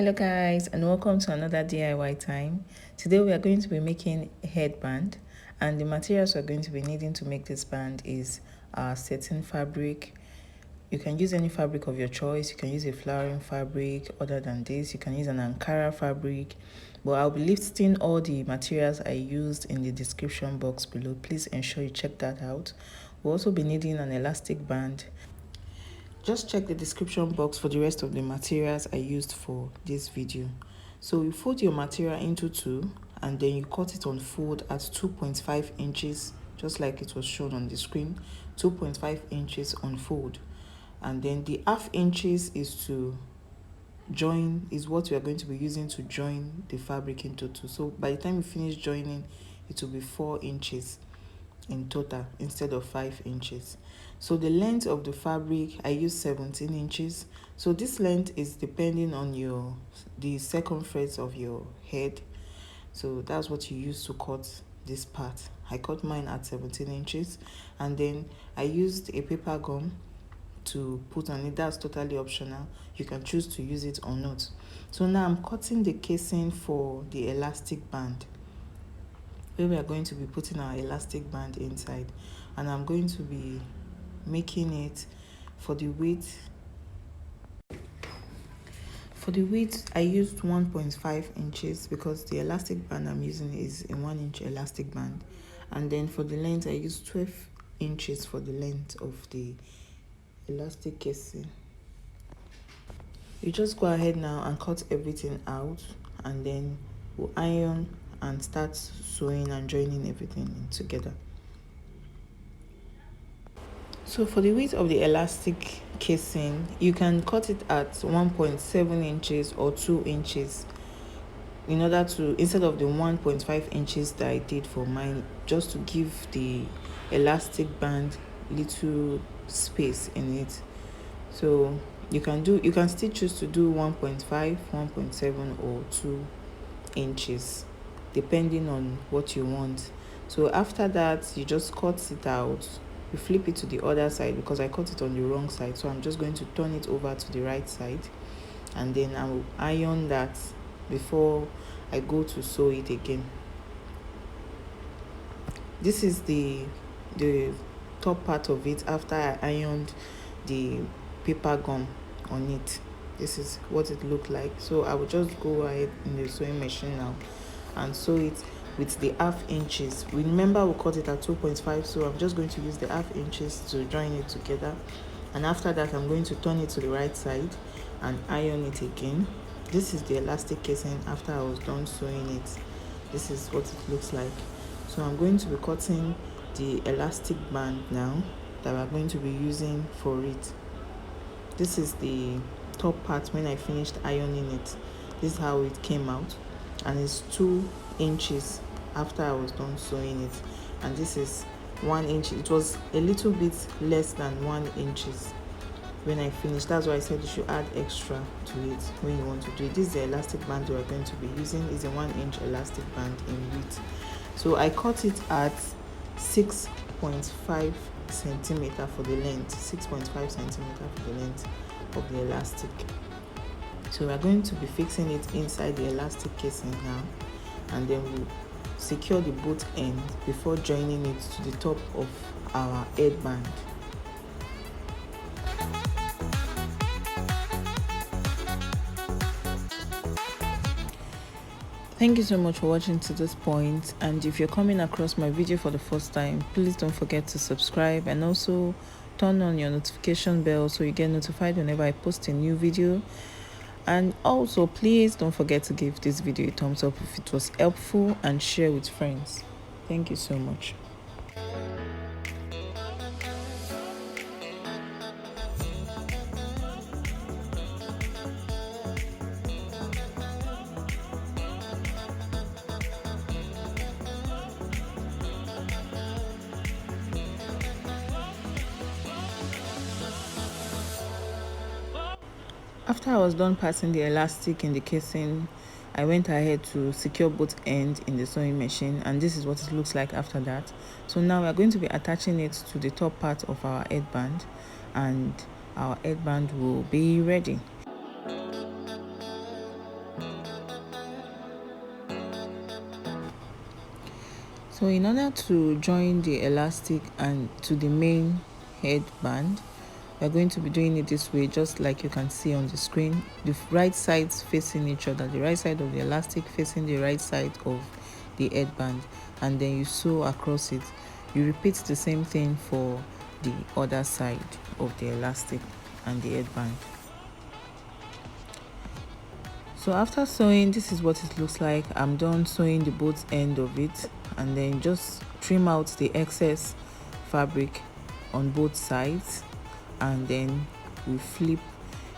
Hello guys, and welcome to another DIY time. Today we are going to be making a headband, and the materials we're going to be needing to make this band is satin fabric. You can use any fabric of your choice. You can use a flowering fabric. Other than this, you can use an Ankara fabric, but I'll be listing all the materials I used in the description box below. Please ensure you check that out. We'll also be needing an elastic band. Just check the description box for the rest of the materials I used for this video. So you fold your material into two, and then you cut it on fold at 2.5 inches, just like it was shown on the screen. 2.5 inches on fold, and then the half inches is what we are going to be using to join the fabric into two. So by the time you finish joining, it will be 4 inches in total instead of 5 inches. So the length of the fabric, I use 17 inches. So this length is depending on the circumference of your head. So that's what you use to cut this part. I cut mine at 17 inches, and then I used a paper gum to put on it. That's totally optional. You can choose to use it or not. So now I'm cutting the casing for the elastic band, where we are going to be putting our elastic band inside, and I'm going to be making it for the width. For the width, I used 1.5 inches because the elastic band I'm using is a 1 inch elastic band, and then for the length I used 12 inches for the length of the elastic casing. You just go ahead now and cut everything out, and then we'll iron and start sewing and joining everything together. So for the width of the elastic casing, you can cut it at 1.7 inches or 2 inches in order to, instead of the 1.5 inches that I did for mine, just to give the elastic band little space in it. So you can still choose to do 1.5, 1.7 or 2 inches depending on what you want. So after that, you just cut it out. You flip it to the other side because I cut it on the wrong side, so I'm just going to turn it over to the right side, and then I will iron that before I go to sew it again. This is the top part of it after I ironed the paper gum on it. This is what it looked like. So I will just go ahead in the sewing machine now and sew it with the half inches. Remember, we cut it at 2.5, so I'm just going to use the half inches to join it together, and after that I'm going to turn it to the right side and iron it again. This is the elastic casing after I was done sewing it. This is what it looks like. So I'm going to be cutting the elastic band now that we're going to be using for it. This is the top part when I finished ironing it. This is how it came out, and it's 2 inches after I was done sewing it, and this is 1 inch. It was a little bit less than 1 inches when I finished. That's why I said you should add extra to it when you want to do it. This is the elastic band we are going to be using. Is a 1 inch elastic band in width. So I cut it at 6.5 centimeter for the length. 6.5 centimeter for the length of the elastic. So we're going to be fixing it inside the elastic casing now, and then we'll secure the both ends before joining it to the top of our headband. Thank you so much for watching to this point, and if you're coming across my video for the first time, please don't forget to subscribe and also turn on your notification bell so you get notified whenever I post a new video. And also, please don't forget to give this video a thumbs up if it was helpful, and share with friends. Thank you so much. After I was done passing the elastic in the casing, I went ahead to secure both ends in the sewing machine, and this is what it looks like after that. So now we are going to be attaching it to the top part of our headband, and our headband will be ready. So in order to join the elastic and to the main headband, we're going to be doing it this way, just like you can see on the screen. The right sides facing each other, the right side of the elastic facing the right side of the headband, and then you sew across it. You repeat the same thing for the other side of the elastic and the headband. So after sewing, this is what it looks like. I'm done sewing the both end of it, and then just trim out the excess fabric on both sides, and then we flip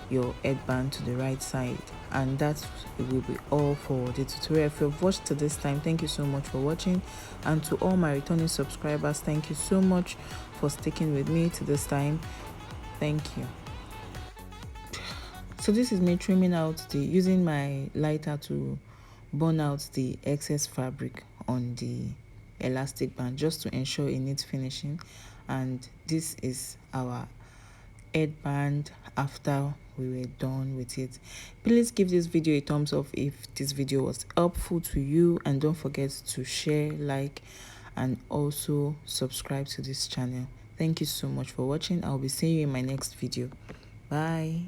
your headband to the right side, and that will be all for the tutorial. If you've watched to this time, thank you so much for watching, and to all my returning subscribers, thank you so much for sticking with me to this time. Thank you. So this is me trimming out using my lighter to burn out the excess fabric on the elastic band, just to ensure a neat finishing. And this is our headband after we were done with it. Please give this video a thumbs up if this video was helpful to you, and don't forget to share, like, and also subscribe to this channel. Thank you so much for watching. I'll be seeing you in my next video. Bye.